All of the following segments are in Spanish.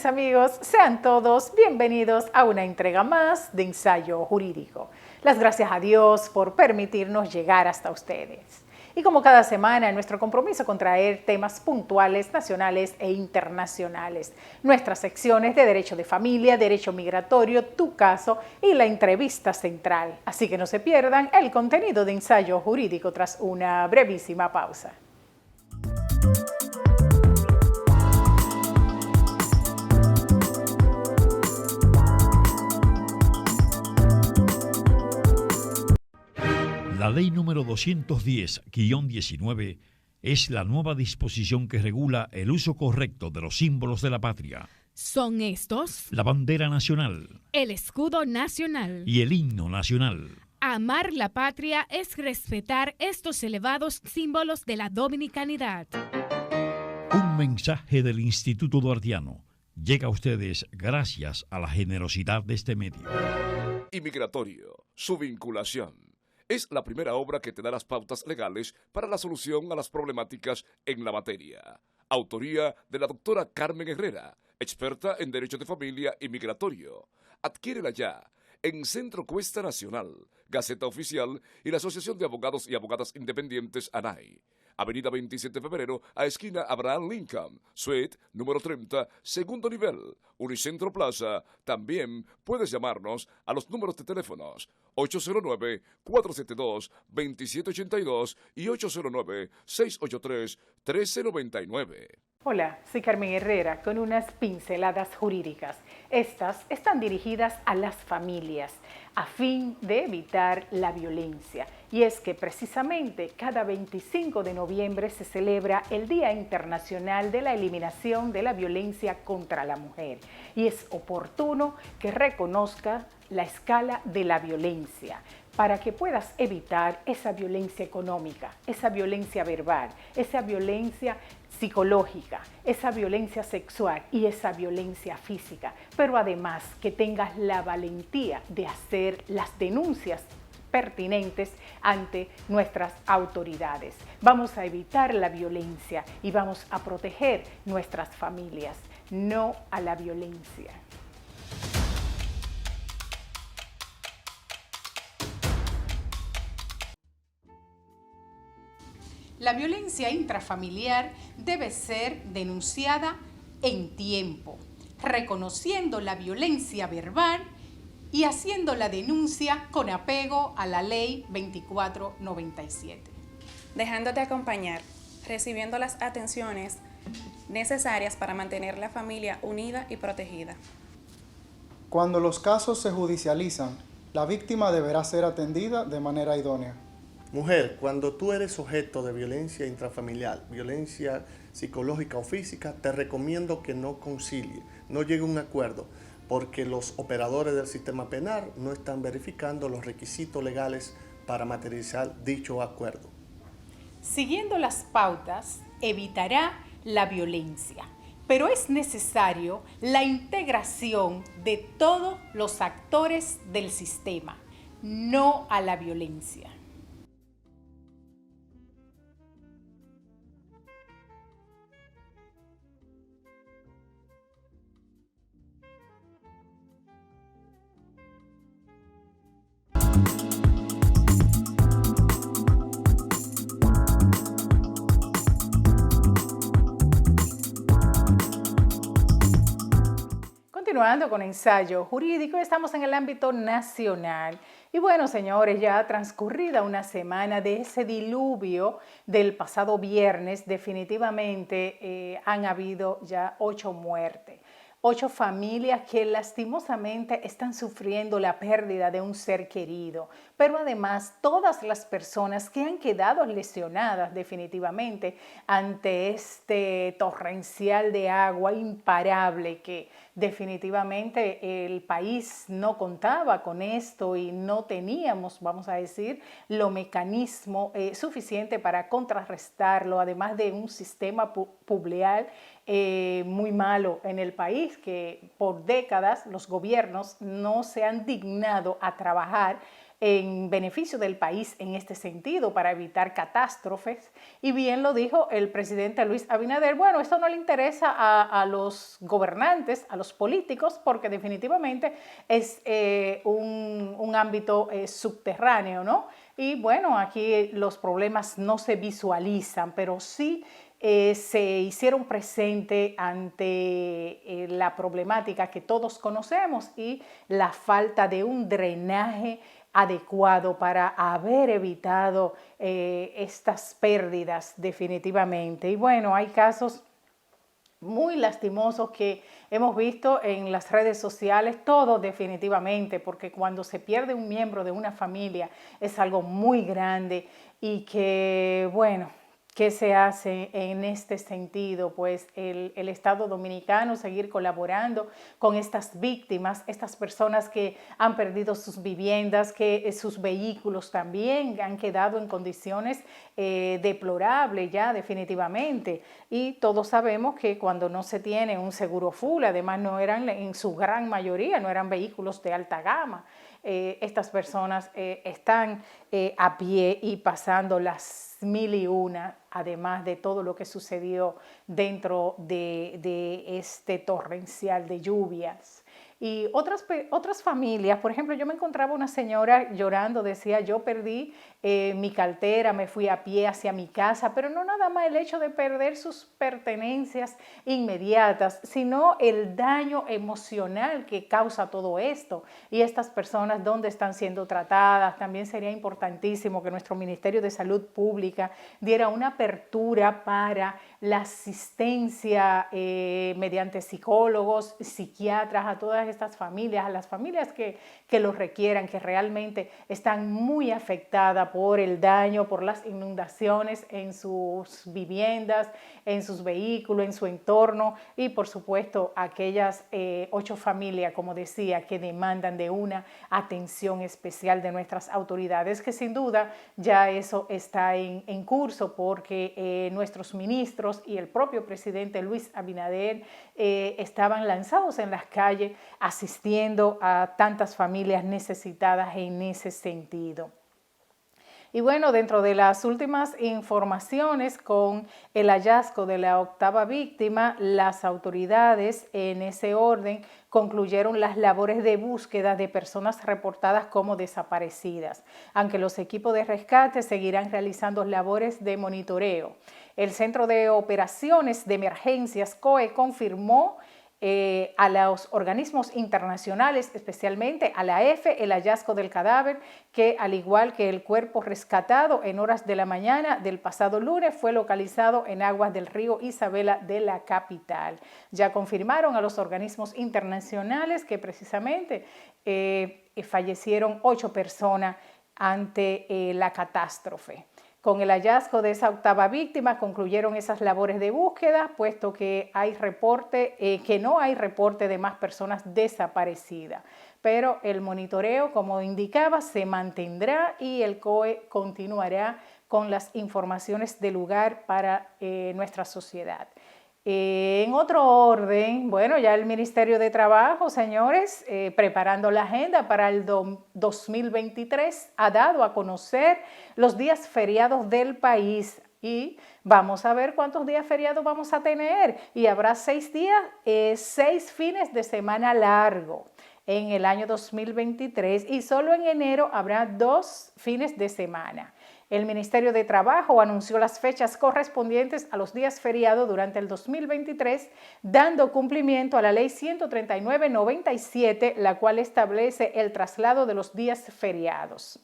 mis amigos, sean todos bienvenidos a una entrega más de Ensayo Jurídico. Las gracias a Dios por permitirnos llegar hasta ustedes. Y como cada semana, nuestro compromiso con traer temas puntuales, nacionales e internacionales. Nuestras secciones de Derecho de Familia, Derecho Migratorio, Tu Caso y la entrevista central. Así que no se pierdan el contenido de Ensayo Jurídico tras una brevísima pausa. La ley número 210-19 es la nueva disposición que regula el uso correcto de los símbolos de la patria. Son estos: la bandera nacional, el escudo nacional y el himno nacional. Amar la patria es respetar estos elevados símbolos de la dominicanidad. Un mensaje del Instituto Duartiano llega a ustedes gracias a la generosidad de este medio. Inmigratorio, su vinculación. Es la primera obra que te da las pautas legales para la solución a las problemáticas en la materia. Autoría de la doctora Carmen Herrera, experta en Derecho de Familia y Migratorio. Adquiérela ya en Centro Cuesta Nacional, Gaceta Oficial y la Asociación de Abogados y Abogadas Independientes ANAI. Avenida 27 de Febrero, a esquina Abraham Lincoln, suite número 30, segundo nivel, Unicentro Plaza. También puedes llamarnos a los números de teléfonos 809-472-2782 y 809-683-1399. Hola, soy Carmen Herrera con unas pinceladas jurídicas. Estas están dirigidas a las familias a fin de evitar la violencia. Y es que precisamente cada 25 de noviembre se celebra el Día Internacional de la Eliminación de la Violencia contra la Mujer. Y es oportuno que reconozca la escala de la violencia para que puedas evitar esa violencia económica, esa violencia verbal, esa violencia psicológica, esa violencia sexual y esa violencia física, pero además que tengas la valentía de hacer las denuncias pertinentes ante nuestras autoridades. Vamos a evitar la violencia y vamos a proteger nuestras familias, no a la violencia. La violencia intrafamiliar debe ser denunciada en tiempo, reconociendo la violencia verbal y haciendo la denuncia con apego a la Ley 2497. Dejándote acompañar, recibiendo las atenciones necesarias para mantener la familia unida y protegida. Cuando los casos se judicializan, la víctima deberá ser atendida de manera idónea. Mujer, cuando tú eres objeto de violencia intrafamiliar, violencia psicológica o física, te recomiendo que no concilie, no llegue a un acuerdo, porque los operadores del sistema penal no están verificando los requisitos legales para materializar dicho acuerdo. Siguiendo las pautas, evitará la violencia, pero es necesario la integración de todos los actores del sistema, no a la violencia. Continuando con Ensayo Jurídico, estamos en el ámbito nacional. Y bueno, señores, ya transcurrida una semana de ese diluvio del pasado viernes, definitivamente han habido ya 8 muertes. 8 familias que lastimosamente están sufriendo la pérdida de un ser querido, pero además todas las personas que han quedado lesionadas definitivamente ante este torrencial de agua imparable que definitivamente el país no contaba con esto y no teníamos, vamos a decir, lo mecanismo suficiente para contrarrestarlo, además de un sistema publial muy malo en el país, que por décadas los gobiernos no se han dignado a trabajar en beneficio del país en este sentido para evitar catástrofes. Y bien lo dijo el presidente Luis Abinader, bueno, esto no le interesa a los gobernantes, a los políticos, porque definitivamente es un ámbito subterráneo, ¿no? Y bueno, aquí los problemas no se visualizan, pero sí se hicieron presente ante la problemática que todos conocemos y la falta de un drenaje adecuado para haber evitado estas pérdidas definitivamente. Y bueno, hay casos muy lastimosos que hemos visto en las redes sociales, todo definitivamente, porque cuando se pierde un miembro de una familia es algo muy grande y que, bueno, ¿qué se hace en este sentido? Pues el Estado Dominicano seguir colaborando con estas víctimas, estas personas que han perdido sus viviendas, que sus vehículos también han quedado en condiciones deplorables ya definitivamente. Y todos sabemos que cuando no se tiene un seguro full, además no eran en su gran mayoría, no eran vehículos de alta gama. Estas personas están a pie y pasando las 1001, además de todo lo que sucedió dentro de este torrencial de lluvias. Y otras familias, por ejemplo, yo me encontraba una señora llorando, decía, yo perdí mi cartera, me fui a pie hacia mi casa, pero no nada más el hecho de perder sus pertenencias inmediatas, sino el daño emocional que causa todo esto. Y estas personas, ¿dónde están siendo tratadas? También sería importantísimo que nuestro Ministerio de Salud Pública diera una apertura para la asistencia mediante psicólogos, psiquiatras a todas estas familias, a las familias que lo requieran, que realmente están muy afectadas por el daño, por las inundaciones en sus viviendas, en sus vehículos, en su entorno y por supuesto aquellas 8 familias, como decía, que demandan de una atención especial de nuestras autoridades, que sin duda ya eso está en curso porque nuestros ministros y el propio presidente Luis Abinader estaban lanzados en las calles asistiendo a tantas familias necesitadas en ese sentido. Y bueno, dentro de las últimas informaciones con el hallazgo de la 8ª víctima, las autoridades en ese orden concluyeron las labores de búsqueda de personas reportadas como desaparecidas, aunque los equipos de rescate seguirán realizando labores de monitoreo. El Centro de Operaciones de Emergencias COE confirmó a los organismos internacionales, especialmente a la EFE, el hallazgo del cadáver, que al igual que el cuerpo rescatado en horas de la mañana del pasado lunes, fue localizado en aguas del río Isabela de la capital. Ya confirmaron a los organismos internacionales que precisamente fallecieron 8 personas ante la catástrofe. Con el hallazgo de esa 8ª víctima concluyeron esas labores de búsqueda, puesto que hay que no hay reporte de más personas desaparecidas. Pero el monitoreo, como indicaba, se mantendrá y el COE continuará con las informaciones del lugar para nuestra sociedad. En otro orden, bueno, ya el Ministerio de Trabajo, señores, preparando la agenda para el 2023, ha dado a conocer los días feriados del país y vamos a ver cuántos días feriados vamos a tener. Y habrá 6 días, 6 fines de semana largo en el año 2023 y solo en enero habrá 2 fines de semana. El Ministerio de Trabajo anunció las fechas correspondientes a los días feriados durante el 2023, dando cumplimiento a la Ley 139/97, la cual establece el traslado de los días feriados.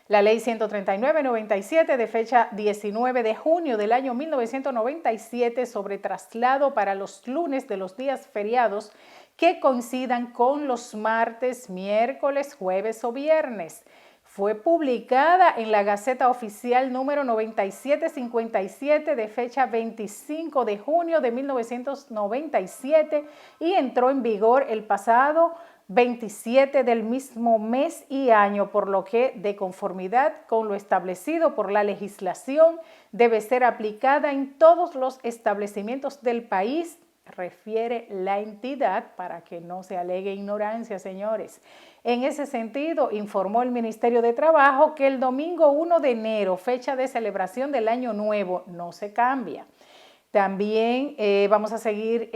La Ley 139/97 de fecha 19 de junio del año 1997 sobre traslado para los lunes de los días feriados que coincidan con los martes, miércoles, jueves o viernes. Fue publicada en la Gaceta Oficial número 9757 de fecha 25 de junio de 1997 y entró en vigor el pasado 27 del mismo mes y año, por lo que, de conformidad con lo establecido por la legislación, debe ser aplicada en todos los establecimientos del país refiere la entidad para que no se alegue ignorancia, señores. En ese sentido, informó el Ministerio de Trabajo que el domingo 1 de enero, fecha de celebración del Año Nuevo, no se cambia. También vamos a seguir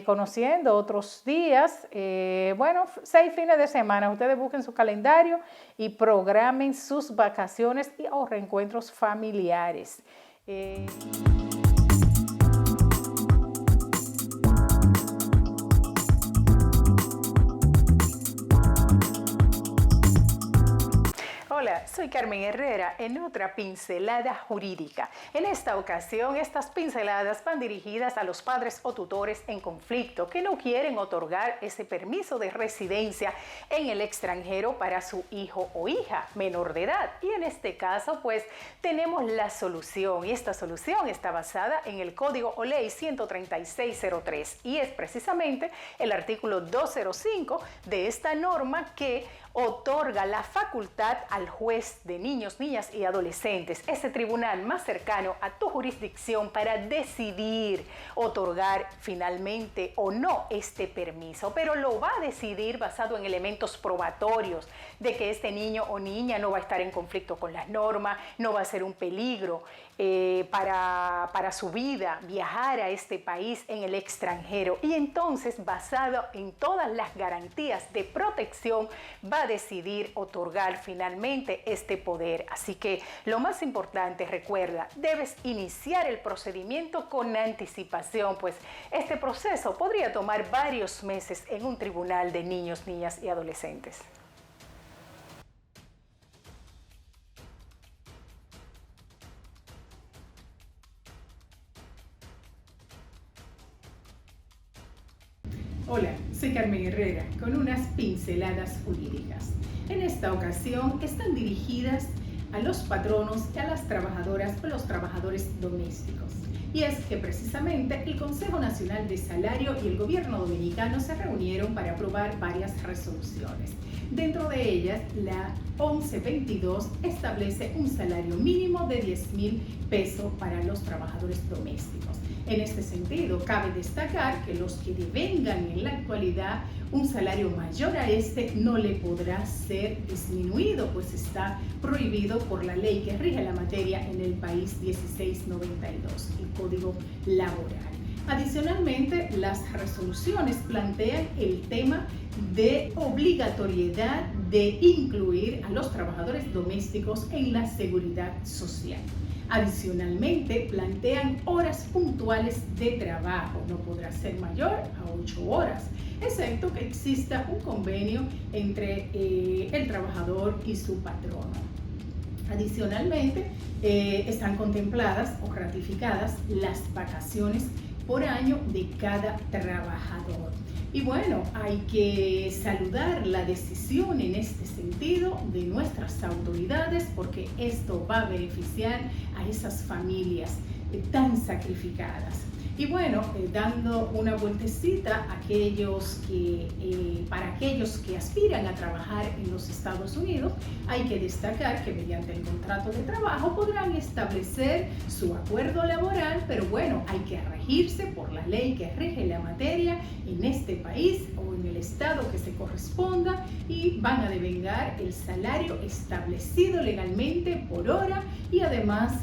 conociendo otros días, 6 fines de semana. Ustedes busquen su calendario y programen sus vacaciones o reencuentros familiares. Hola, soy Carmen Herrera en otra pincelada jurídica. En esta ocasión, estas pinceladas van dirigidas a los padres o tutores en conflicto que no quieren otorgar ese permiso de residencia en el extranjero para su hijo o hija menor de edad. Y en este caso, pues, tenemos la solución. Y esta solución está basada en el Código o Ley 13603 y es precisamente el artículo 205 de esta norma que otorga la facultad al juez de niños, niñas y adolescentes, ese tribunal más cercano a tu jurisdicción, para decidir otorgar finalmente o no este permiso, pero lo va a decidir basado en elementos probatorios de que este niño o niña no va a estar en conflicto con las normas, no va a ser un peligro para su vida viajar a este país en el extranjero, y entonces, basado en todas las garantías de protección, va a decidir otorgar finalmente este poder. Así que lo más importante, recuerda, debes iniciar el procedimiento con anticipación, pues este proceso podría tomar varios meses en un tribunal de niños, niñas y adolescentes. Hola, soy Carmen Herrera con unas pinceladas jurídicas. En esta ocasión están dirigidas a los patronos y a las trabajadoras o los trabajadores domésticos. Y es que precisamente el Consejo Nacional de Salario y el Gobierno Dominicano se reunieron para aprobar varias resoluciones. Dentro de ellas, la 1122 establece un salario mínimo de 10,000 pesos para los trabajadores domésticos. En este sentido, cabe destacar que los que devengan en la actualidad un salario mayor a este no le podrá ser disminuido, pues está prohibido por la ley que rige la materia en el país 1692, el Código Laboral. Adicionalmente, las resoluciones plantean el tema de obligatoriedad de incluir a los trabajadores domésticos en la seguridad social. Adicionalmente, plantean horas puntuales de trabajo, no podrá ser mayor a 8 horas, excepto que exista un convenio entre el trabajador y su patrono. Adicionalmente, están contempladas o ratificadas las vacaciones por año de cada trabajador. Y bueno, hay que saludar la decisión en este sentido de nuestras autoridades, porque esto va a beneficiar a esas familias tan sacrificadas. Y bueno, dando una vueltecita para aquellos que aspiran a trabajar en los Estados Unidos, hay que destacar que mediante el contrato de trabajo podrán establecer su acuerdo laboral, pero bueno, hay que regirse por la ley que rige la materia en este país o en el estado que se corresponda, y van a devengar el salario establecido legalmente por hora, y además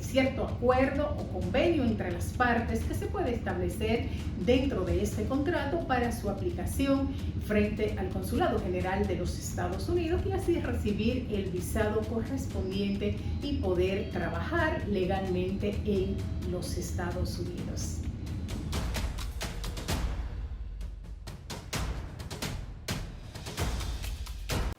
cierto acuerdo o convenio entre las partes que se puede establecer dentro de este contrato para su aplicación frente al Consulado General de los Estados Unidos, y así recibir el visado correspondiente y poder trabajar legalmente en los Estados Unidos.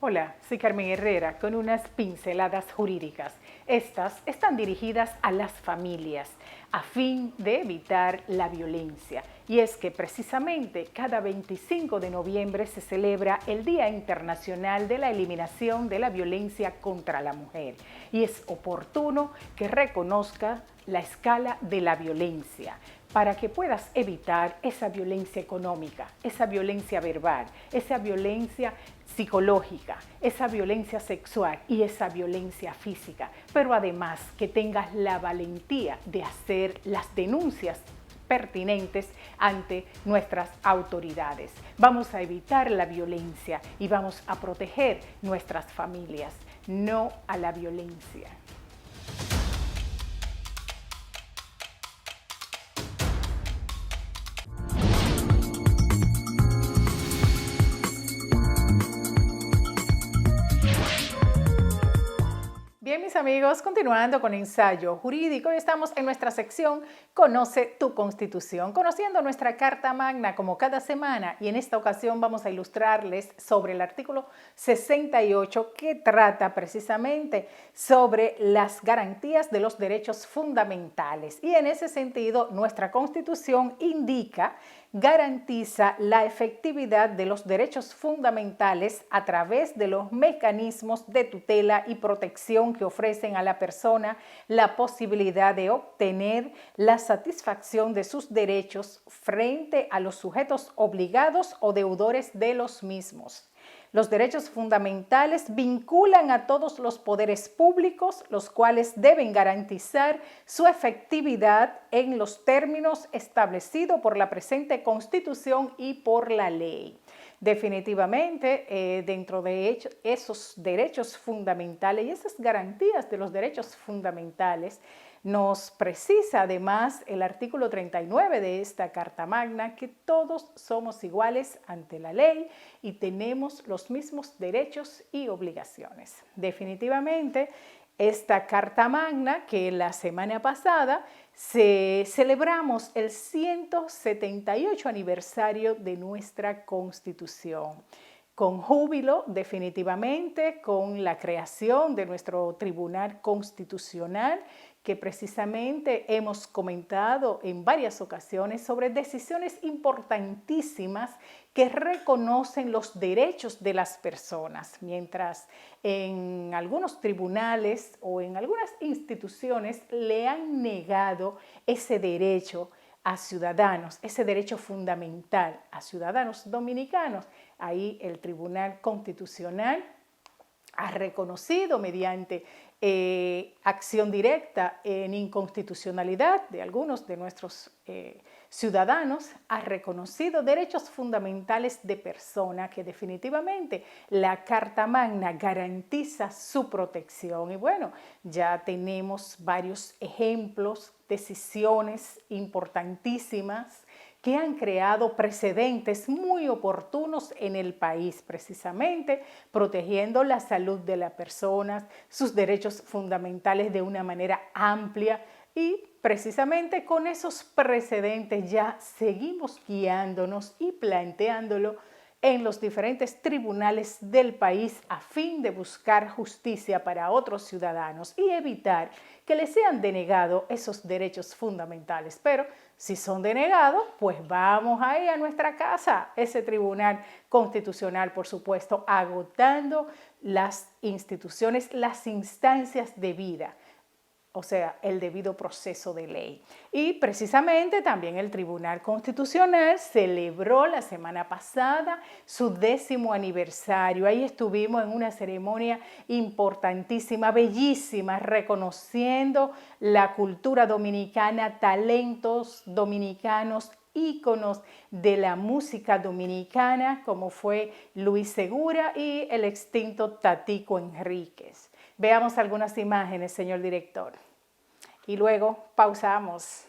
Hola, soy Carmen Herrera con unas pinceladas jurídicas. Estas están dirigidas a las familias a fin de evitar la violencia. Y es que precisamente cada 25 de noviembre se celebra el Día Internacional de la Eliminación de la Violencia contra la Mujer. Y es oportuno que reconozca la escala de la violencia, para que puedas evitar esa violencia económica, esa violencia verbal, esa violencia psicológica, esa violencia sexual y esa violencia física, pero además que tengas la valentía de hacer las denuncias pertinentes ante nuestras autoridades. Vamos a evitar la violencia y vamos a proteger nuestras familias, no a la violencia. Bien, mis amigos, continuando con Ensayo Jurídico, estamos en nuestra sección Conoce tu Constitución, conociendo nuestra Carta Magna como cada semana, y en esta ocasión vamos a ilustrarles sobre el artículo 68 que trata precisamente sobre las garantías de los derechos fundamentales. Y en ese sentido, nuestra Constitución garantiza la efectividad de los derechos fundamentales a través de los mecanismos de tutela y protección que ofrecen a la persona la posibilidad de obtener la satisfacción de sus derechos frente a los sujetos obligados o deudores de los mismos. Los derechos fundamentales vinculan a todos los poderes públicos, los cuales deben garantizar su efectividad en los términos establecidos por la presente Constitución y por la ley. Definitivamente, dentro de esos derechos fundamentales y esas garantías de los derechos fundamentales, nos precisa además el artículo 39 de esta Carta Magna que todos somos iguales ante la ley y tenemos los mismos derechos y obligaciones. Definitivamente, esta Carta Magna que la semana pasada celebramos el 178 aniversario de nuestra Constitución. Con júbilo, definitivamente, con la creación de nuestro Tribunal Constitucional, que precisamente hemos comentado en varias ocasiones sobre decisiones importantísimas que reconocen los derechos de las personas, mientras en algunos tribunales o en algunas instituciones le han negado ese derecho a ciudadanos, ese derecho fundamental a ciudadanos dominicanos. Ahí el Tribunal Constitucional ha reconocido mediante acción directa en inconstitucionalidad de algunos de nuestros ciudadanos, ha reconocido derechos fundamentales de persona que definitivamente la Carta Magna garantiza su protección. Y bueno, ya tenemos varios ejemplos, decisiones importantísimas que han creado precedentes muy oportunos en el país, precisamente protegiendo la salud de las personas, sus derechos fundamentales de una manera amplia, y precisamente con esos precedentes ya seguimos guiándonos y planteándolo en los diferentes tribunales del país a fin de buscar justicia para otros ciudadanos y evitar que les sean denegados esos derechos fundamentales. Pero si son denegados, pues vamos ahí a nuestra casa, ese Tribunal Constitucional, por supuesto, agotando las instituciones, las instancias de vida, o sea, el debido proceso de ley. Y precisamente también el Tribunal Constitucional celebró la semana pasada su 10º aniversario. Ahí estuvimos en una ceremonia importantísima, bellísima, reconociendo la cultura dominicana, talentos dominicanos, íconos de la música dominicana, como fue Luis Segura y el extinto Tatico Enríquez. Veamos algunas imágenes, señor director, y luego pausamos.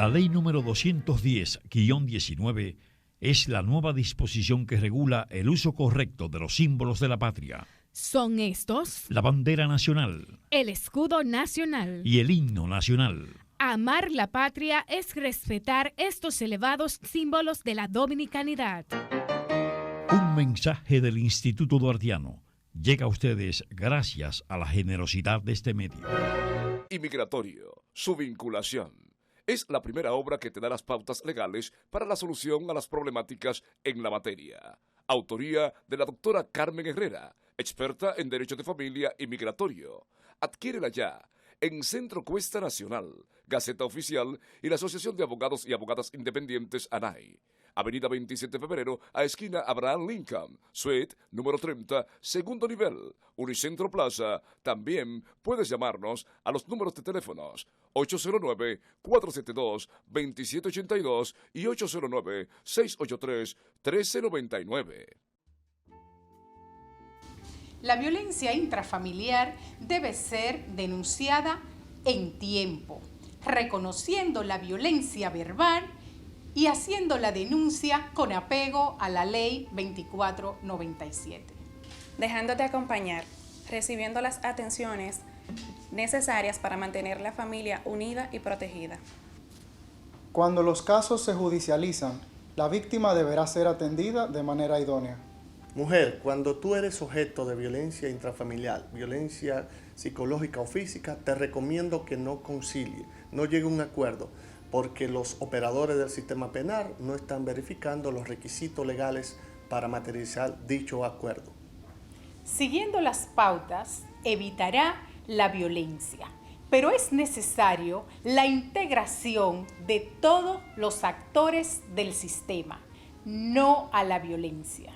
La ley número 210-19 es la nueva disposición que regula el uso correcto de los símbolos de la patria. Son estos: La bandera nacional el escudo nacional. y el himno nacional. Amar la patria es respetar estos elevados símbolos de la dominicanidad. Un mensaje del Instituto Duartiano llega a ustedes gracias a la generosidad de este medio. Inmigratorio, su vinculación. Es la primera obra que te da las pautas legales para la solución a las problemáticas en la materia. Autoría de la doctora Carmen Herrera, experta en Derecho de Familia y Migratorio. Adquiérela ya en Centro Cuesta Nacional, Gaceta Oficial y la Asociación de Abogados y Abogadas Independientes ANAI. Avenida 27 de Febrero, a esquina Abraham Lincoln, suite número 30, segundo nivel, Unicentro Plaza. También puedes llamarnos a los números de teléfonos 809-472-2782 y 809-683-1399. La violencia intrafamiliar debe ser denunciada en tiempo, reconociendo la violencia verbal y haciendo la denuncia con apego a la Ley 2497. Dejándote acompañar, recibiendo las atenciones necesarias para mantener la familia unida y protegida. Cuando los casos se judicializan, la víctima deberá ser atendida de manera idónea. Mujer, cuando tú eres objeto de violencia intrafamiliar, violencia psicológica o física, te recomiendo que no concilie, no llegue a un acuerdo, porque los operadores del sistema penal no están verificando los requisitos legales para materializar dicho acuerdo. Siguiendo las pautas, evitará la violencia, pero es necesario la integración de todos los actores del sistema, no a la violencia.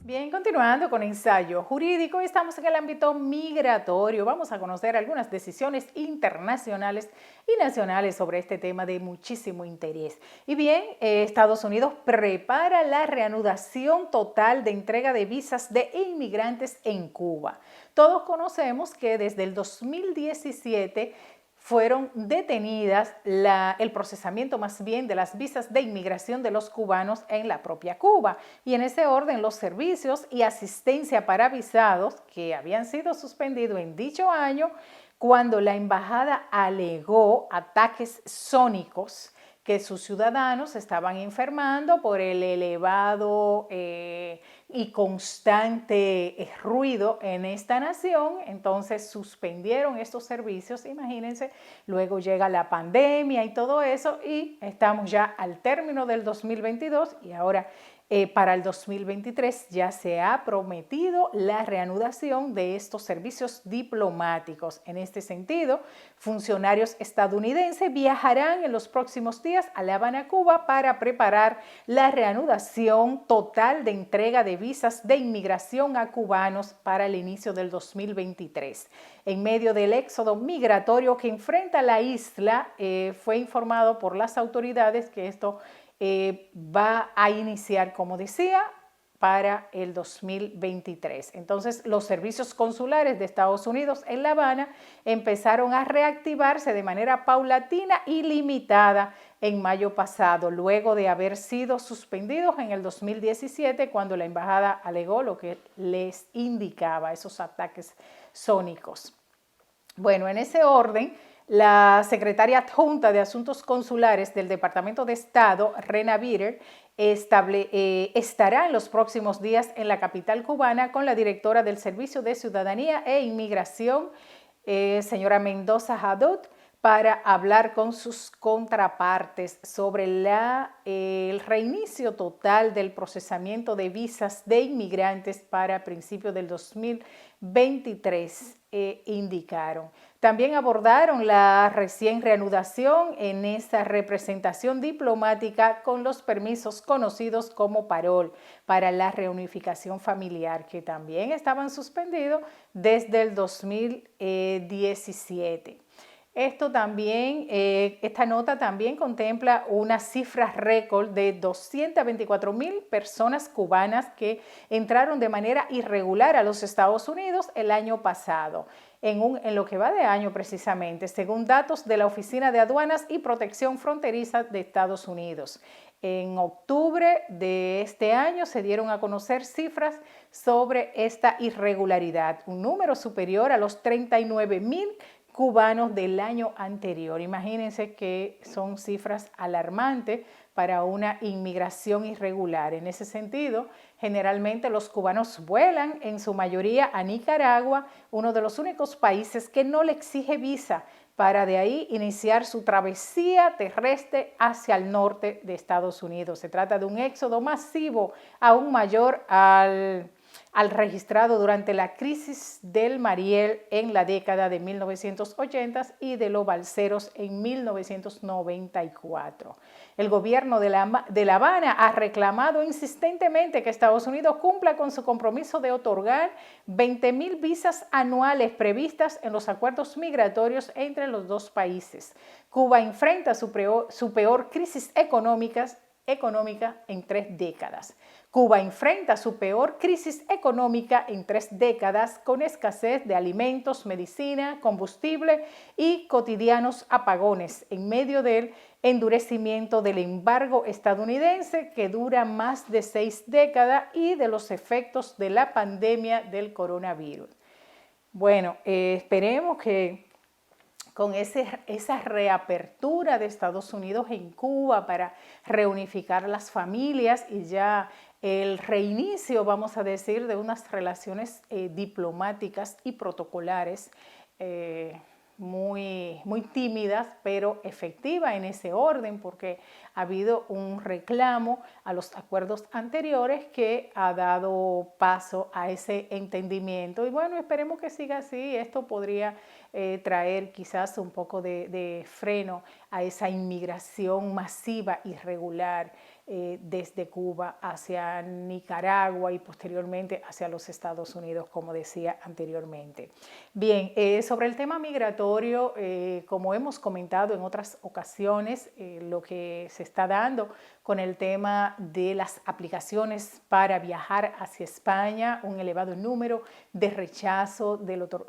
Bien, continuando con ensayo jurídico, estamos en el ámbito migratorio. Vamos a conocer algunas decisiones internacionales y nacionales sobre este tema de muchísimo interés. Y bien, Estados Unidos prepara la reanudación total de entrega de visas de inmigrantes en Cuba. Todos conocemos que desde el 2017 fueron detenidas el procesamiento más bien de las visas de inmigración de los cubanos en la propia Cuba. Y en ese orden, los servicios y asistencia para visados que habían sido suspendidos en dicho año cuando la embajada alegó ataques sónicos que sus ciudadanos estaban enfermando por el elevado y constante ruido en esta nación. Entonces suspendieron estos servicios, imagínense, luego llega la pandemia y todo eso y estamos ya al término del 2022 y ahora para el 2023 ya se ha prometido la reanudación de estos servicios diplomáticos. En este sentido, funcionarios estadounidenses viajarán en los próximos días a La Habana, Cuba, para preparar la reanudación total de entrega de visas de inmigración a cubanos para el inicio del 2023. En medio del éxodo migratorio que enfrenta la isla, fue informado por las autoridades que esto va a iniciar, como decía, para el 2023. Entonces, los servicios consulares de Estados Unidos en La Habana empezaron a reactivarse de manera paulatina y limitada en mayo pasado, luego de haber sido suspendidos en el 2017, cuando la embajada alegó lo que les indicaba, esos ataques sónicos. Bueno, en ese orden, la secretaria adjunta de Asuntos Consulares del Departamento de Estado, Rena Bitter, estará en los próximos días en la capital cubana con la directora del Servicio de Ciudadanía e Inmigración, señora Mendoza Hadud, para hablar con sus contrapartes sobre el reinicio total del procesamiento de visas de inmigrantes para principios del 2023 indicaron. También abordaron la recién reanudación en esa representación diplomática con los permisos conocidos como parol para la reunificación familiar, que también estaban suspendidos desde el 2017. Esta nota también contempla una cifra récord de 224,000 personas cubanas que entraron de manera irregular a los Estados Unidos el año pasado, en lo que va de año precisamente, según datos de la Oficina de Aduanas y Protección Fronteriza de Estados Unidos. En octubre de este año se dieron a conocer cifras sobre esta irregularidad, un número superior a los 39,000 cubanos del año anterior. Imagínense que son cifras alarmantes para una inmigración irregular. En ese sentido, generalmente los cubanos vuelan en su mayoría a Nicaragua, uno de los únicos países que no le exige visa para de ahí iniciar su travesía terrestre hacia el norte de Estados Unidos. Se trata de un éxodo masivo, aún mayor al registrado durante la crisis del Mariel en la década de 1980 y de los balseros en 1994. El gobierno de La Habana ha reclamado insistentemente que Estados Unidos cumpla con su compromiso de otorgar 20,000 visas anuales previstas en los acuerdos migratorios entre los dos países. Cuba enfrenta su peor crisis económica en 3 décadas. Cuba enfrenta su peor crisis económica en 3 décadas con escasez de alimentos, medicina, combustible y cotidianos apagones en medio del endurecimiento del embargo estadounidense que dura más de 6 décadas y de los efectos de la pandemia del coronavirus. Bueno, esperemos que con esa reapertura de Estados Unidos en Cuba para reunificar las familias y ya el reinicio, vamos a decir, de unas relaciones diplomáticas y protocolares muy tímidas, pero efectivas en ese orden, porque ha habido un reclamo a los acuerdos anteriores que ha dado paso a ese entendimiento. Y bueno, esperemos que siga así. Esto podría traer quizás un poco de freno a esa inmigración masiva irregular desde Cuba hacia Nicaragua y posteriormente hacia los Estados Unidos, como decía anteriormente. Bien, sobre el tema migratorio, como hemos comentado en otras ocasiones, lo que se está dando con el tema de las aplicaciones para viajar hacia España, un elevado número de rechazo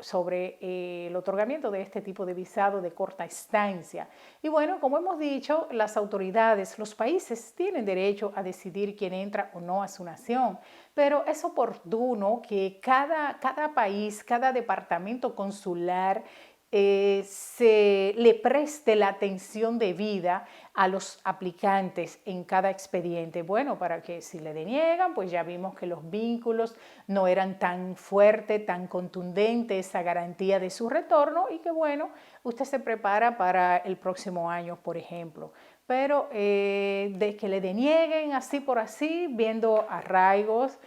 sobre el otorgamiento de este tipo de visado de corta estancia. Y bueno, como hemos dicho, las autoridades, los países tienen derecho a decidir quién entra o no a su nación, pero es oportuno que cada país, cada departamento consular se le preste la atención debida a los aplicantes en cada expediente. Bueno, para que si le deniegan, pues ya vimos que los vínculos no eran tan fuertes, tan contundentes, esa garantía de su retorno y que bueno, usted se prepara para el próximo año, por ejemplo. Pero de que le denieguen así por así, viendo arraigos,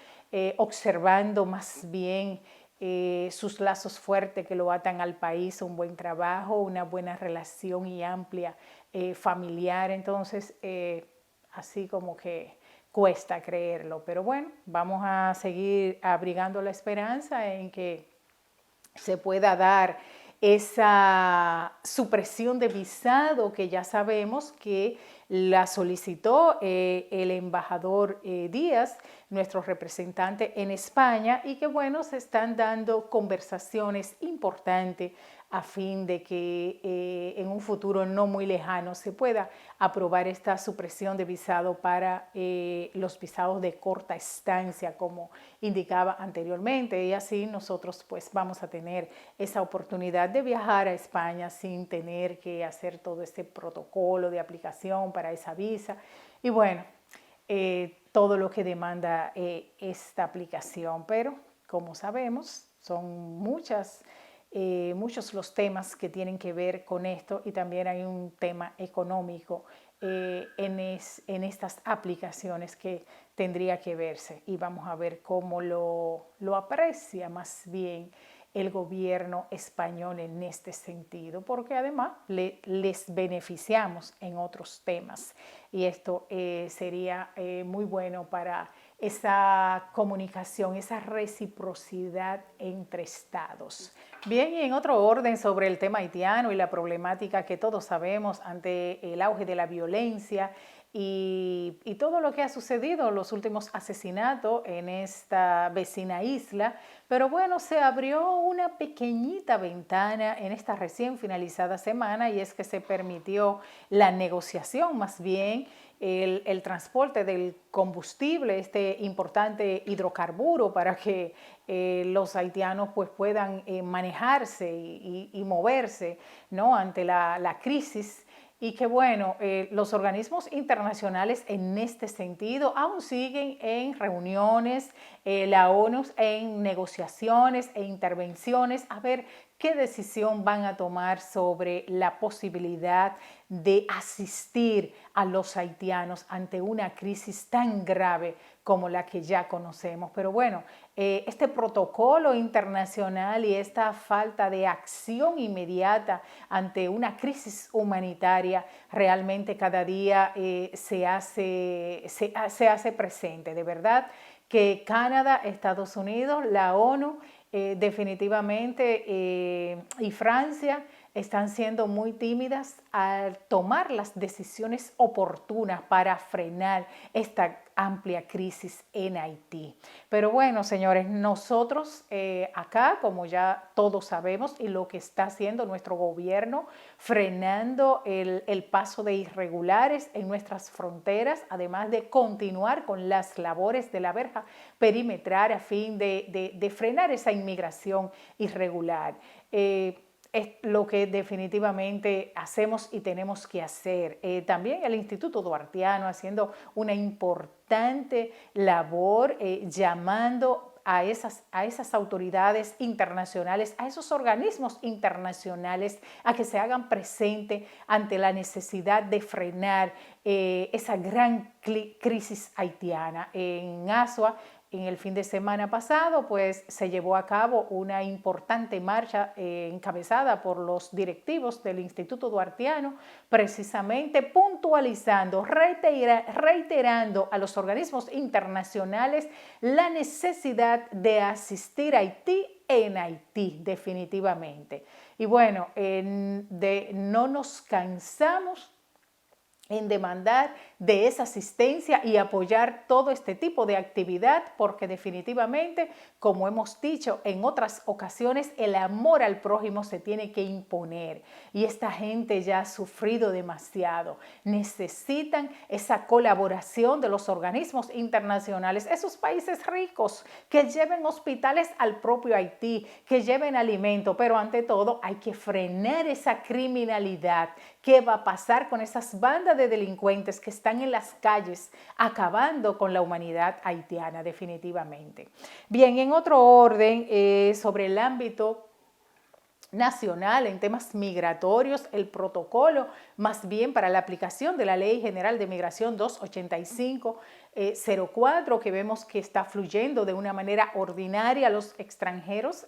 observando más bien sus lazos fuertes que lo atan al país, un buen trabajo, una buena relación y amplia familiar. Entonces, así como que cuesta creerlo, pero bueno, vamos a seguir abrigando la esperanza en que se pueda dar esa supresión de visado que ya sabemos que la solicitó el embajador Díaz, nuestro representante en España, y que bueno, se están dando conversaciones importantes a fin de que en un futuro no muy lejano se pueda aprobar esta supresión de visado para los visados de corta estancia, como indicaba anteriormente, y así nosotros pues vamos a tener esa oportunidad de viajar a España sin tener que hacer todo este protocolo de aplicación para esa visa y bueno, todo lo que demanda esta aplicación, pero como sabemos son muchos los temas que tienen que ver con esto y también hay un tema económico en estas aplicaciones que tendría que verse y vamos a ver cómo lo aprecia más bien el gobierno español en este sentido, porque además les beneficiamos en otros temas y esto sería muy bueno para esa comunicación, esa reciprocidad entre estados. Bien, y en otro orden sobre el tema haitiano y la problemática que todos sabemos ante el auge de la violencia y todo lo que ha sucedido, los últimos asesinatos en esta vecina isla, pero bueno, se abrió una pequeñita ventana en esta recién finalizada semana y es que se permitió la negociación, más bien el transporte del combustible, este importante hidrocarburo para que los haitianos pues puedan manejarse y moverse, ¿no?, ante la crisis. Y que bueno, los organismos internacionales en este sentido aún siguen en reuniones, la ONU en negociaciones e intervenciones a ver qué decisión van a tomar sobre la posibilidad de asistir a los haitianos ante una crisis tan grave como la que ya conocemos. Pero bueno, este protocolo internacional y esta falta de acción inmediata ante una crisis humanitaria realmente cada día se hace presente. De verdad que Canadá, Estados Unidos, la ONU, definitivamente y Francia están siendo muy tímidas al tomar las decisiones oportunas para frenar esta amplia crisis en Haití. Pero bueno, señores, nosotros acá, como ya todos sabemos, y lo que está haciendo nuestro gobierno, frenando el paso de irregulares en nuestras fronteras, además de continuar con las labores de la verja perimetral a fin de frenar esa inmigración irregular. Es lo que definitivamente hacemos y tenemos que hacer. También el Instituto Duartiano haciendo una importante labor llamando a esas autoridades internacionales, a esos organismos internacionales a que se hagan presente ante la necesidad de frenar esa gran crisis haitiana. En Asua, en el fin de semana pasado, pues se llevó a cabo una importante marcha encabezada por los directivos del Instituto Duartiano, precisamente puntualizando, reiterando a los organismos internacionales la necesidad de asistir a Haití en Haití, definitivamente. Y bueno, no nos cansamos en demandar de esa asistencia y apoyar todo este tipo de actividad, porque definitivamente, como hemos dicho en otras ocasiones, el amor al prójimo se tiene que imponer y esta gente ya ha sufrido demasiado. Necesitan esa colaboración de los organismos internacionales, esos países ricos que lleven hospitales al propio Haití, que lleven alimento, pero ante todo hay que frenar esa criminalidad. ¿Qué va a pasar con esas bandas de delincuentes que están en las calles acabando con la humanidad haitiana definitivamente? Bien, en otro orden, sobre el ámbito nacional en temas migratorios, el protocolo más bien para la aplicación de la Ley General de Migración 285-04, que vemos que está fluyendo de una manera ordinaria a los extranjeros,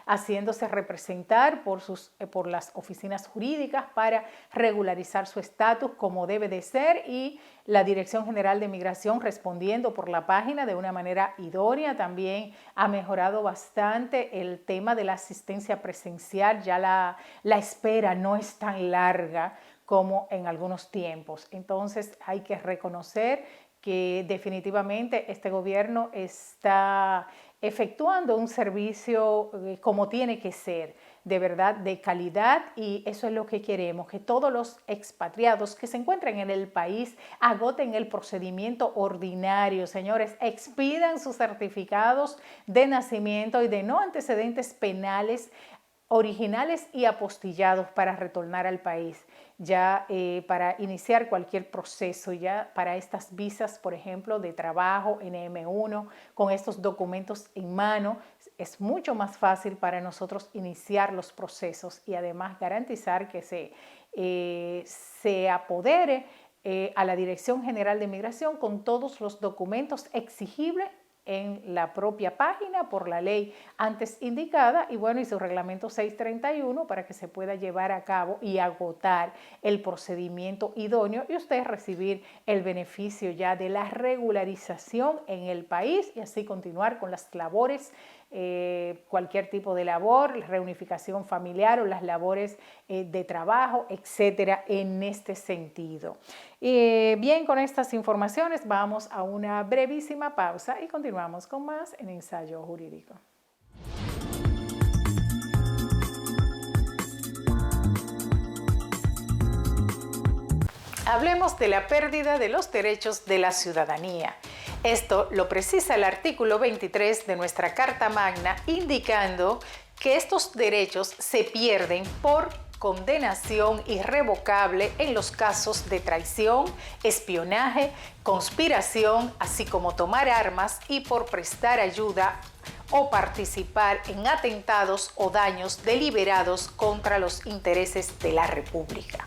haciéndose representar por las oficinas jurídicas para regularizar su estatus como debe de ser, y la Dirección General de Migración respondiendo por la página de una manera idónea. También ha mejorado bastante el tema de la asistencia presencial, ya la espera no es tan larga como en algunos tiempos. Entonces hay que reconocer que definitivamente este gobierno está efectuando un servicio como tiene que ser, de verdad, de calidad, y eso es lo que queremos, que todos los expatriados que se encuentren en el país agoten el procedimiento ordinario, señores, expidan sus certificados de nacimiento y de no antecedentes penales originales y apostillados para retornar al país, ya para iniciar cualquier proceso, ya para estas visas, por ejemplo, de trabajo en M1, con estos documentos en mano, es mucho más fácil para nosotros iniciar los procesos y además garantizar que se apodere a la Dirección General de Migración con todos los documentos exigibles en la propia página por la ley antes indicada y bueno, y su reglamento 631 para que se pueda llevar a cabo y agotar el procedimiento idóneo y usted recibir el beneficio ya de la regularización en el país y así continuar con las labores, cualquier tipo de labor, reunificación familiar o las labores de trabajo, etcétera, en este sentido. Bien, con estas informaciones vamos a una brevísima pausa y continuamos con más en Ensayo Jurídico. Hablemos de la pérdida de los derechos de la ciudadanía. Esto lo precisa el artículo 23 de nuestra Carta Magna, indicando que estos derechos se pierden por condenación irrevocable en los casos de traición, espionaje, conspiración, así como tomar armas y por prestar ayuda o participar en atentados o daños deliberados contra los intereses de la República.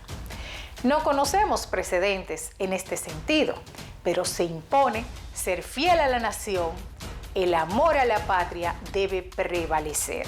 No conocemos precedentes en este sentido, pero se impone ser fiel a la nación, el amor a la patria debe prevalecer.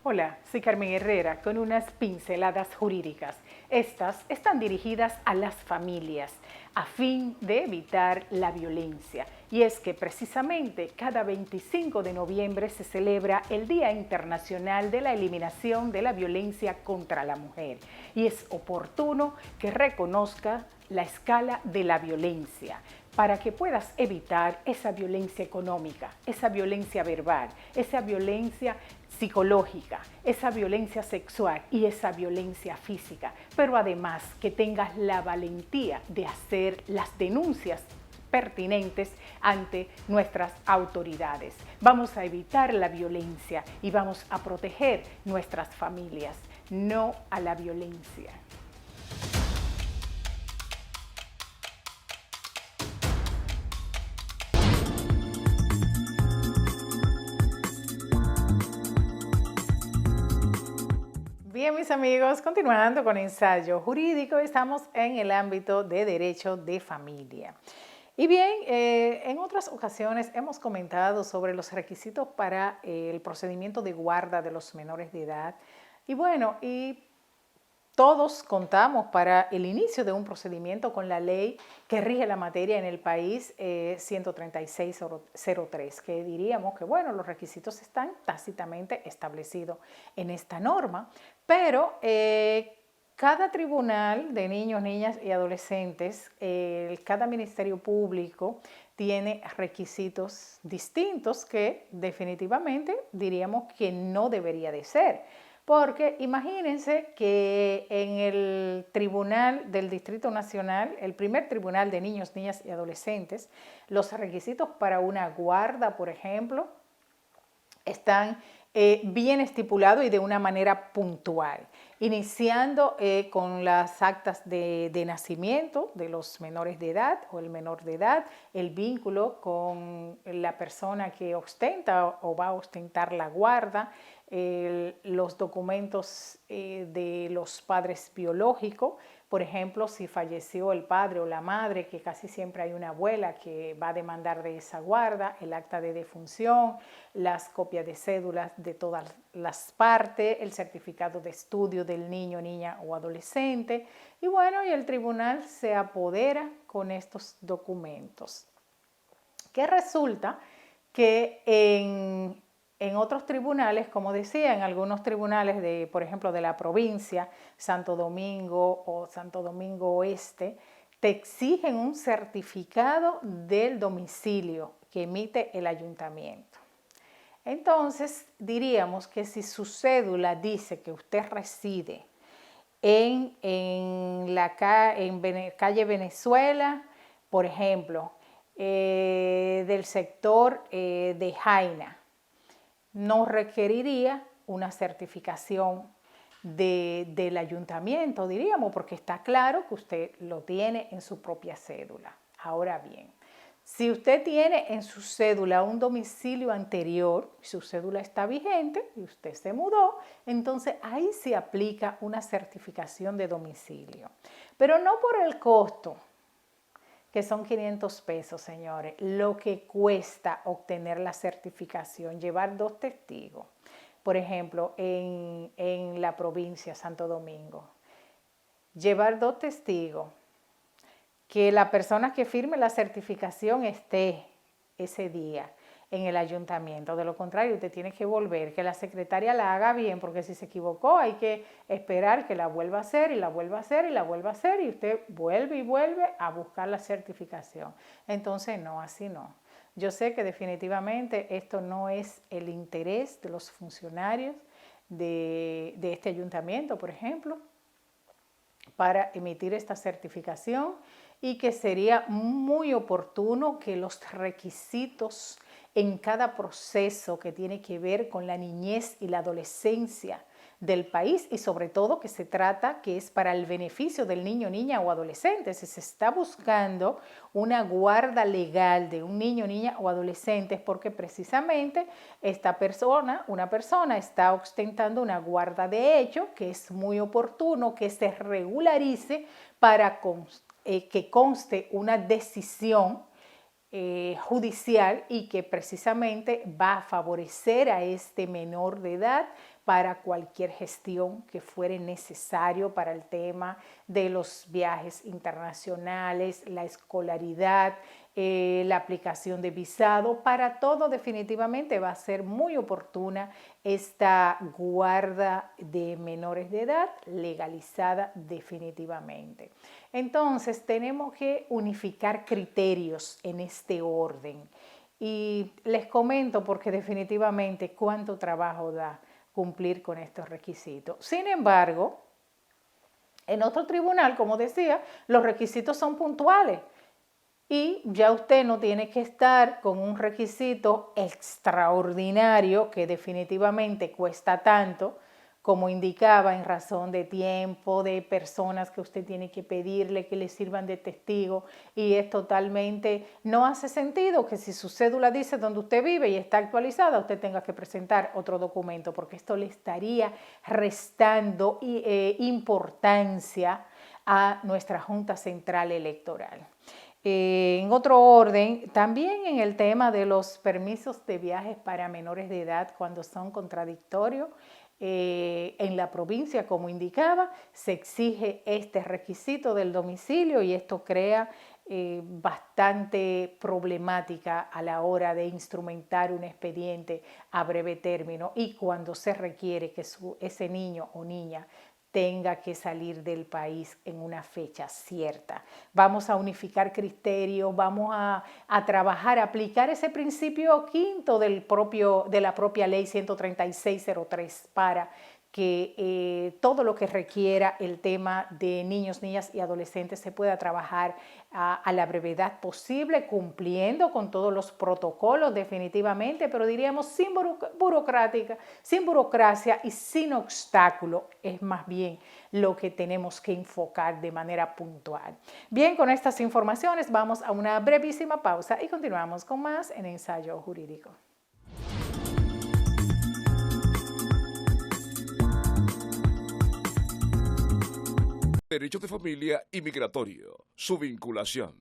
Hola, soy Carmen Herrera con unas pinceladas jurídicas. Estas están dirigidas a las familias a fin de evitar la violencia. Y es que precisamente cada 25 de noviembre se celebra el Día Internacional de la Eliminación de la Violencia contra la Mujer. Y es oportuno que reconozca la escala de la violencia para que puedas evitar esa violencia económica, esa violencia verbal, esa violencia psicológica, esa violencia sexual y esa violencia física, pero además que tengas la valentía de hacer las denuncias pertinentes ante nuestras autoridades. Vamos a evitar la violencia y vamos a proteger nuestras familias, no a la violencia. Bien, mis amigos, continuando con Ensayo Jurídico, estamos en el ámbito de derecho de familia. Y bien, en otras ocasiones hemos comentado sobre los requisitos para el procedimiento de guarda de los menores de edad. Y bueno, todos contamos para el inicio de un procedimiento con la ley que rige la materia en el país 13603, que diríamos que bueno, los requisitos están tácitamente establecidos en esta norma, pero cada tribunal de niños, niñas y adolescentes, cada ministerio público tiene requisitos distintos que definitivamente diríamos que no debería de ser. Porque imagínense que en el Tribunal del Distrito Nacional, el primer Tribunal de Niños, Niñas y Adolescentes, los requisitos para una guarda, por ejemplo, están bien estipulados y de una manera puntual, iniciando con las actas de nacimiento de los menores de edad o el menor de edad, el vínculo con la persona que ostenta o va a ostentar la guarda, los documentos de los padres biológicos, por ejemplo, si falleció el padre o la madre, que casi siempre hay una abuela que va a demandar de esa guarda, el acta de defunción, las copias de cédulas de todas las partes, el certificado de estudio del niño, niña o adolescente, y bueno, y el tribunal se apodera con estos documentos. Que resulta que en otros tribunales, como decía, en algunos tribunales de, por ejemplo, de la provincia, Santo Domingo o Santo Domingo Oeste, te exigen un certificado del domicilio que emite el ayuntamiento. Entonces, diríamos que si su cédula dice que usted reside en calle Venezuela, por ejemplo, del sector de Jaina, no requeriría una certificación del ayuntamiento, diríamos, porque está claro que usted lo tiene en su propia cédula. Ahora bien, si usted tiene en su cédula un domicilio anterior, su cédula está vigente y usted se mudó, entonces ahí se aplica una certificación de domicilio. Pero no por el costo que son 500 pesos, señores, lo que cuesta obtener la certificación, llevar 2 testigos. Por ejemplo, en la provincia de Santo Domingo, llevar 2 testigos, que la persona que firme la certificación esté ese día en el ayuntamiento. De lo contrario, usted tiene que volver, que la secretaria la haga bien, porque si se equivocó hay que esperar que la vuelva a hacer y la vuelva a hacer y la vuelva a hacer y usted vuelve y vuelve a buscar la certificación. Entonces, no, así no. Yo sé que definitivamente esto no es el interés de los funcionarios de este ayuntamiento, por ejemplo, para emitir esta certificación, y que sería muy oportuno que los requisitos en cada proceso que tiene que ver con la niñez y la adolescencia del país, y sobre todo que se trata que es para el beneficio del niño, niña o adolescente. Si se está buscando una guarda legal de un niño, niña o adolescente, es porque precisamente una persona está ostentando una guarda de hecho, que es muy oportuno que se regularice para que conste una decisión judicial y que precisamente va a favorecer a este menor de edad para cualquier gestión que fuere necesario para el tema de los viajes internacionales, la escolaridad, la aplicación de visado. Para todo definitivamente va a ser muy oportuna esta guarda de menores de edad legalizada definitivamente. Entonces tenemos que unificar criterios en este orden, y les comento porque definitivamente cuánto trabajo da cumplir con estos requisitos. Sin embargo, en otro tribunal, como decía, los requisitos son puntuales y ya usted no tiene que estar con un requisito extraordinario que definitivamente cuesta tanto, como indicaba, en razón de tiempo, de personas que usted tiene que pedirle que le sirvan de testigo, y es totalmente, no hace sentido que si su cédula dice donde usted vive y está actualizada, usted tenga que presentar otro documento, porque esto le estaría restando importancia a nuestra Junta Central Electoral. En otro orden, también en el tema de los permisos de viajes para menores de edad cuando son contradictorios, en la provincia, como indicaba, se exige este requisito del domicilio, y esto crea bastante problemática a la hora de instrumentar un expediente a breve término, y cuando se requiere que ese niño o niña tenga que salir del país en una fecha cierta. Vamos a unificar criterios, vamos a trabajar, a aplicar ese principio quinto de la propia ley 13603 para que todo lo que requiera el tema de niños, niñas y adolescentes se pueda trabajar a la brevedad posible, cumpliendo con todos los protocolos definitivamente, pero diríamos sin burocracia y sin obstáculo, es más bien lo que tenemos que enfocar de manera puntual. Bien, con estas informaciones vamos a una brevísima pausa y continuamos con más en Ensayo Jurídico. Derecho de familia y migratorio, su vinculación.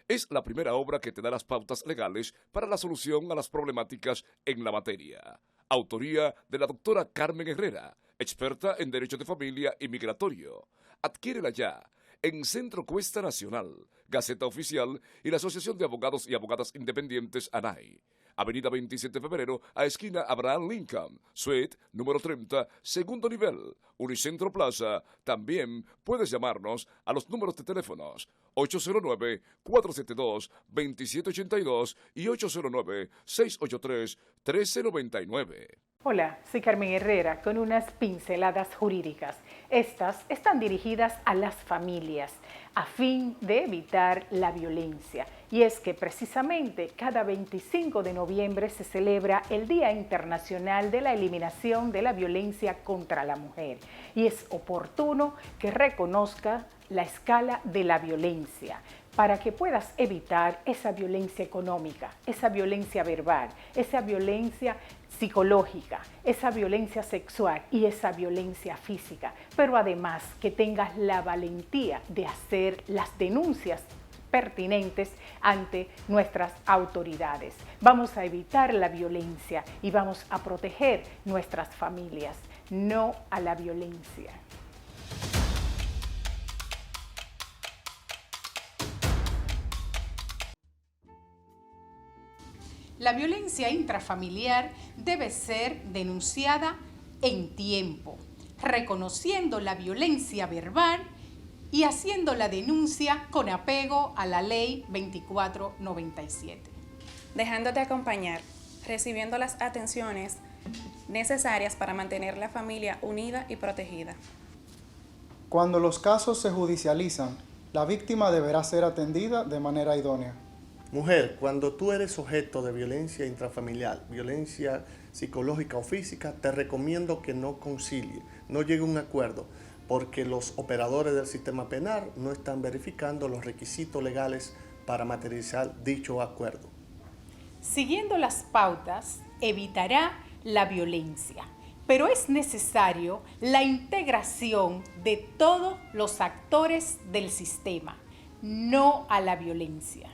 Es la primera obra que te da las pautas legales para la solución a las problemáticas en la materia. Autoría de la doctora Carmen Herrera, experta en Derecho de Familia y Migratorio. Adquiérela ya en Centro Cuesta Nacional, Gaceta Oficial y la Asociación de Abogados y Abogadas Independientes ANAI. Avenida 27 de Febrero, a esquina Abraham Lincoln, suite número 30, segundo nivel, Unicentro Plaza. También puedes llamarnos a los números de teléfonos 809-472-2782 y 809-683-1399. Hola, soy Carmen Herrera con unas pinceladas jurídicas. Estas están dirigidas a las familias a fin de evitar la violencia. Y es que precisamente cada 25 de noviembre se celebra el Día Internacional de la Eliminación de la Violencia contra la Mujer. Y es oportuno que reconozca la escala de la violencia para que puedas evitar esa violencia económica, esa violencia verbal, esa violencia psicológica, esa violencia sexual y esa violencia física, pero además que tengas la valentía de hacer las denuncias pertinentes ante nuestras autoridades. Vamos a evitar la violencia y vamos a proteger nuestras familias, no a la violencia. La violencia intrafamiliar debe ser denunciada en tiempo, reconociendo la violencia verbal y haciendo la denuncia con apego a la Ley 2497. Dejándote acompañar, recibiendo las atenciones necesarias para mantener la familia unida y protegida. Cuando los casos se judicializan, la víctima deberá ser atendida de manera idónea. Mujer, cuando tú eres objeto de violencia intrafamiliar, violencia psicológica o física, te recomiendo que no concilie, no llegue a un acuerdo, porque los operadores del sistema penal no están verificando los requisitos legales para materializar dicho acuerdo. Siguiendo las pautas, evitará la violencia, pero es necesario la integración de todos los actores del sistema, no a la violencia.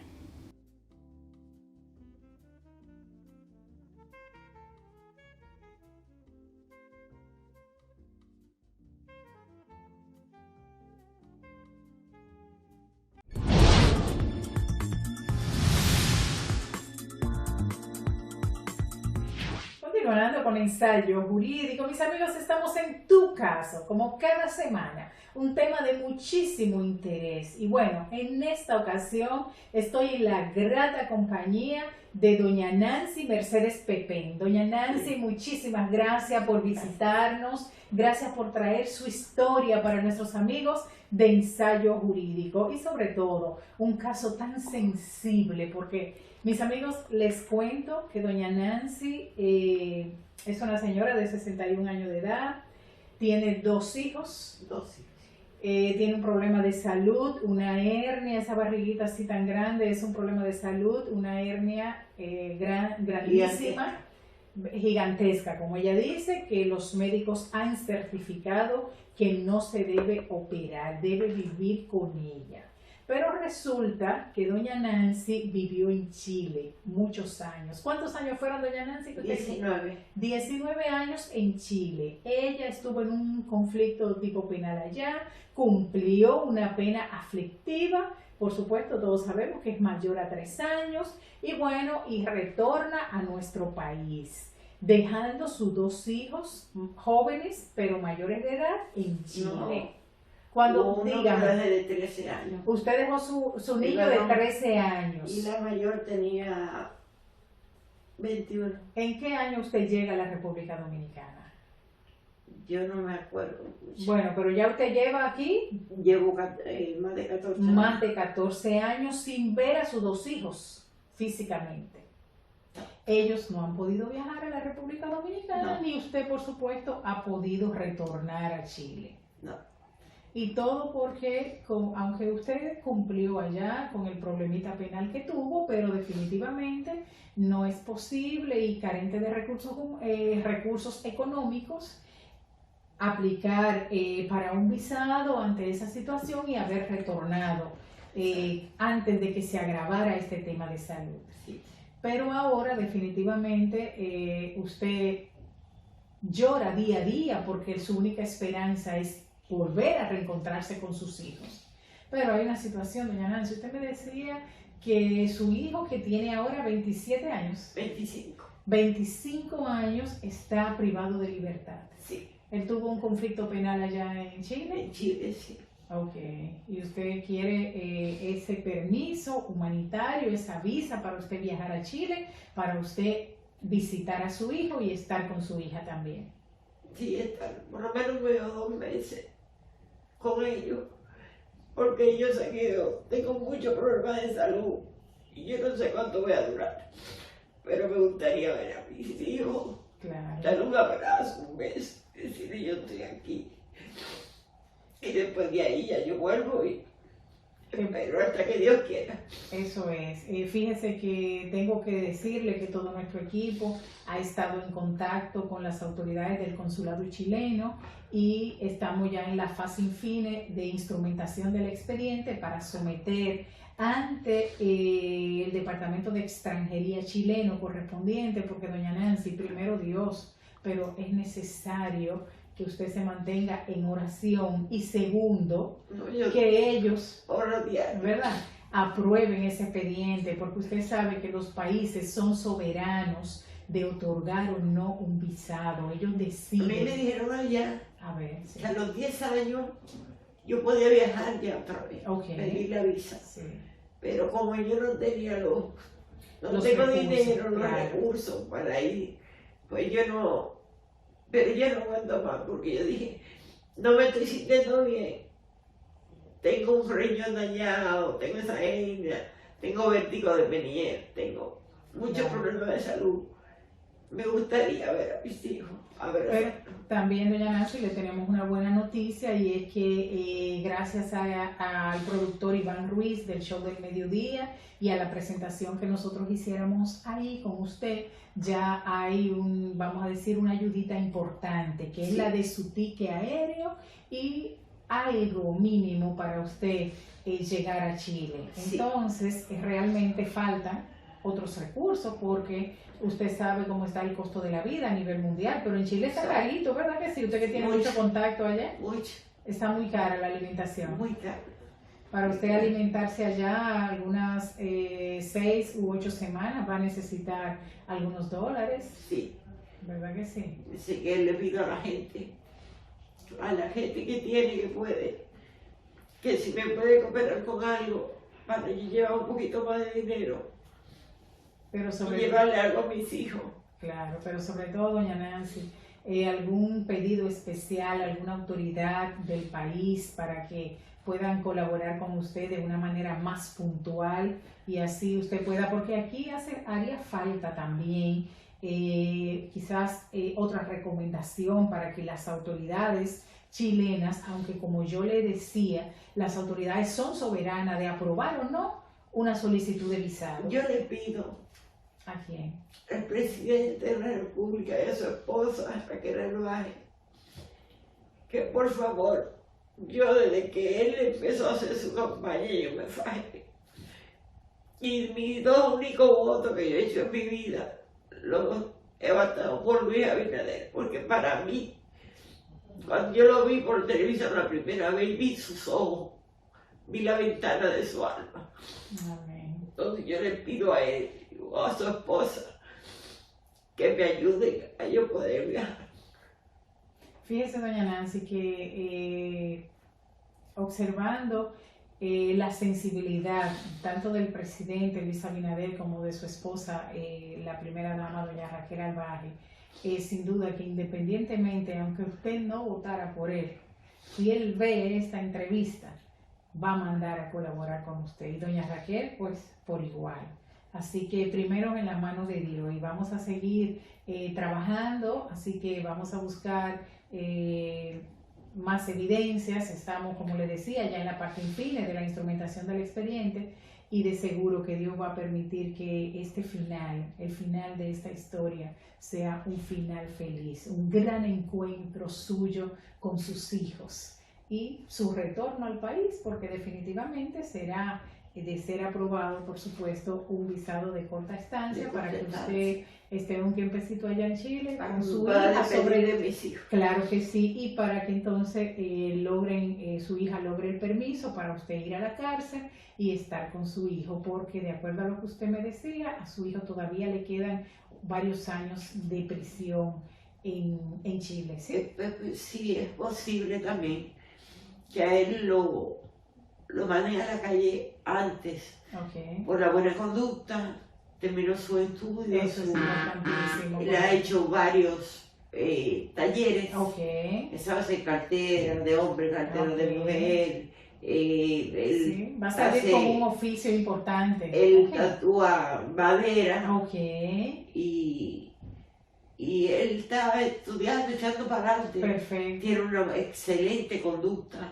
Continuando con ensayo jurídico, mis amigos, estamos en tu caso, como cada semana, un tema de muchísimo interés. Y bueno, en esta ocasión estoy en la grata compañía de doña Nancy Mercedes Pepén. Doña Nancy, muchísimas gracias por visitarnos, gracias por traer su historia para nuestros amigos de ensayo jurídico y sobre todo un caso tan sensible porque, mis amigos, les cuento que doña Nancy es una señora de 61 años de edad, tiene dos hijos. Tiene un problema de salud, una hernia, esa barriguita así tan grande es un problema de salud, una hernia grandísima, gigantesca, como ella dice, que los médicos han certificado que no se debe operar, debe vivir con ella. Pero resulta que doña Nancy vivió en Chile muchos años. ¿Cuántos años fueron, doña Nancy? 19. 19 años en Chile. Ella estuvo en un conflicto tipo penal allá, cumplió una pena aflictiva, por supuesto todos sabemos que es mayor a 3 años, y bueno, y retorna a nuestro país, dejando sus 2 hijos jóvenes, pero mayores de edad, en Chile. No. Cuando Uno digan, de 13 años. usted dejó su niño de 13 años. Y la mayor tenía 21. ¿En qué año usted llega a la República Dominicana? Yo no me acuerdo mucho. Bueno, pero ya usted lleva aquí Llevo más de 14 años. más de 14 años sin ver a sus 2 hijos físicamente. Ellos no han podido viajar a la República Dominicana, No. ni usted, por supuesto, ha podido retornar a Chile. No. Y todo porque, aunque usted cumplió allá con el problemita penal que tuvo, pero definitivamente no es posible y carente de recursos económicos aplicar para un visado ante esa situación y haber retornado antes de que se agravara este tema de salud. Sí. Pero ahora definitivamente usted llora día a día porque su única esperanza es volver a reencontrarse con sus hijos. Pero hay una situación, doña Nancy, usted me decía que su hijo, que tiene ahora 27 años, 25 años, está privado de libertad. Sí. ¿Él tuvo un conflicto penal allá en Chile? En Chile, sí. Ok. ¿Y usted quiere ese permiso humanitario, esa visa para usted viajar a Chile, para usted visitar a su hijo y estar con su hija también? Sí, por lo menos veo 2 meses con ellos, porque yo sé que yo tengo muchos problemas de salud y yo no sé cuánto voy a durar, pero me gustaría ver a mis hijos, Claro. dar un abrazo, un beso, decirle yo estoy aquí, y después de ahí ya yo vuelvo y pero hasta que Dios quiera. Eso es. Fíjese que tengo que decirle que todo nuestro equipo ha estado en contacto con las autoridades del consulado chileno y estamos ya en la fase infine de instrumentación del expediente para someter ante el Departamento de Extranjería chileno correspondiente, porque doña Nancy, primero Dios, pero es necesario que usted se mantenga en oración y segundo, que ellos, ¿verdad?, aprueben ese expediente, porque usted sabe que los países son soberanos de otorgar o no un visado. Ellos deciden. A mí me dijeron allá sí, que a los 10 años yo podía viajar ya otra vez, pedir la visa. Sí. Pero como yo no tenía no Los tengo recursos, dinero, los claro. recursos para ir, pues yo no, pero ya no aguanto más, porque yo dije, no me estoy sintiendo bien. Tengo un riñón dañado, tengo esa hernia, tengo vértigo de Meniere, tengo muchos problemas de salud. Me gustaría ver a mis hijos. Pero también, doña Nancy, le tenemos una buena noticia, y es que gracias al productor Iván Ruiz del Show del Mediodía y a la presentación que nosotros hiciéramos ahí con usted, ya hay vamos a decir, una ayudita importante, que es la de su ticket aéreo y algo mínimo para usted llegar a Chile. Entonces, realmente faltan otros recursos, porque usted sabe cómo está el costo de la vida a nivel mundial, pero en Chile está carito, ¿verdad que sí? Usted que tiene mucho contacto allá. Está muy cara la alimentación. Muy cara. Para usted alimentarse allá algunas 6 u 8 semanas va a necesitar algunos dólares. Sí. ¿Verdad que sí? Así que le pido a la gente que tiene, que puede, que si me puede cooperar con algo para yo llevar un poquito más de dinero, pero y llevarle algo a mis hijos. Claro, pero sobre todo, doña Nancy, algún pedido especial, alguna autoridad del país para que puedan colaborar con usted de una manera más puntual, y así usted pueda, porque aquí haría falta también quizás otra recomendación para que las autoridades chilenas, aunque como yo le decía, las autoridades son soberanas de aprobar o no una solicitud de visado. Yo le pido ¿a quién? Al presidente de la República y a su esposa, Raquel Albaje, que por favor, yo desde que él empezó a hacer su campaña, yo me fajé. Y mis 2 únicos votos que yo he hecho en mi vida, los he votado por Luis Abinader, porque para mí, cuando yo lo vi por televisión la primera vez, vi sus ojos, vi la ventana de su alma. Amén. Entonces yo le pido a él o a su esposa que me ayuden a yo poder viajar. Fíjese, doña Nancy, que observando la sensibilidad tanto del presidente Luis Abinader como de su esposa, la primera dama, doña Raquel Albaje, sin duda que independientemente, aunque usted no votara por él, si él ve esta entrevista, va a mandar a colaborar con usted. Y doña Raquel, pues, por igual. Así que primero en las manos de Dios, y vamos a seguir trabajando, así que vamos a buscar más evidencias. Estamos, como le decía, ya en la parte infine de la instrumentación del expediente, y de seguro que Dios va a permitir que este final, el final de esta historia, sea un final feliz, un gran encuentro suyo con sus hijos y su retorno al país, porque definitivamente será, de ser aprobado, por supuesto, un visado de corta estancia para que usted esté un tiempecito allá en Chile con su hija de mis hijos. Claro que sí, y para que entonces su hija logre el permiso para usted ir a la cárcel y estar con su hijo, porque de acuerdo a lo que usted me decía, a su hijo todavía le quedan varios años de prisión en Chile, ¿sí? Sí, es posible también que a él lo manden a la calle antes, por la buena conducta, terminó su estudio, eso es importantísimo. Le ha hecho varios talleres, Esa va a ser cartera de hombre, cartera de mujer, sí, va a salir como un oficio importante. Él tatúa madera, y él estaba estudiando, echando para adelante. Perfecto. Tiene una excelente conducta.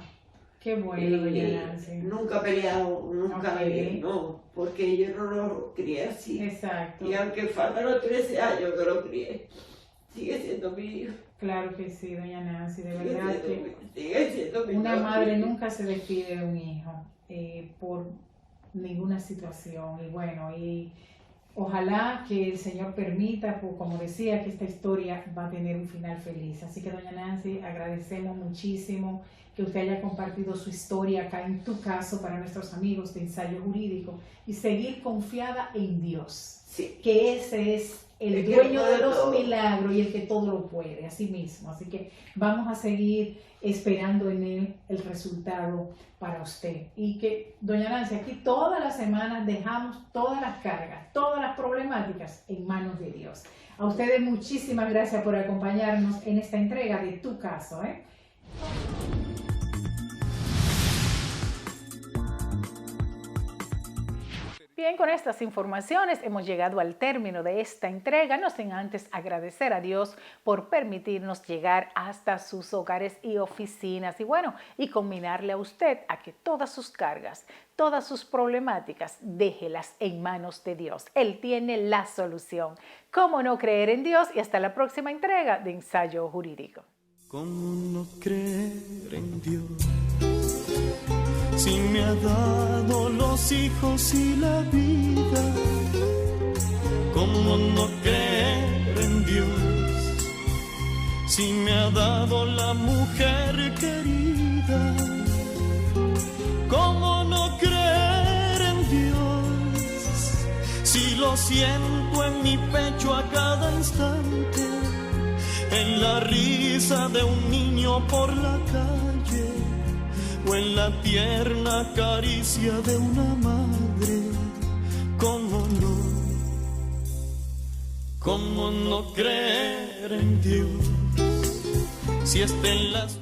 Qué bueno, doña Nancy. Nunca peleado, nunca no, porque yo no lo crié así. Exacto. Y aunque faltan los 13 años que lo crié, sigue siendo mi hijo. Claro que sí, doña Nancy, de verdad que sigue siendo mi una hijo. madre nunca se despide de un hijo por ninguna situación. Y bueno, y ojalá que el Señor permita, pues, como decía, que esta historia va a tener un final feliz. Así que, doña Nancy, agradecemos muchísimo que usted haya compartido su historia acá en Tu Caso para nuestros amigos de Ensayo Jurídico y seguir confiada en Dios, Sí. que ese es el dueño de los milagros y el que todo lo puede, así mismo. Así que vamos a seguir esperando en él el resultado para usted. Y que, doña Nancy, aquí todas las semanas dejamos todas las cargas, todas las problemáticas en manos de Dios. A ustedes muchísimas gracias por acompañarnos en esta entrega de Tu Caso, Bien, con estas informaciones hemos llegado al término de esta entrega, no sin antes agradecer a Dios por permitirnos llegar hasta sus hogares y oficinas y combinarle a usted a que todas sus cargas, todas sus problemáticas, déjelas en manos de Dios. Él tiene la solución. ¿Cómo no creer en Dios? Y hasta la próxima entrega de Ensayo Jurídico. ¿Cómo no creer en Dios? Si me ha dado los hijos y la vida, ¿cómo no creer en Dios? Si me ha dado la mujer querida, ¿cómo no creer en Dios? Si lo siento en mi pecho a cada instante, en la risa de un niño por la calle, o en la tierna caricia de una madre. ¿Cómo no creer en Dios? Si está en las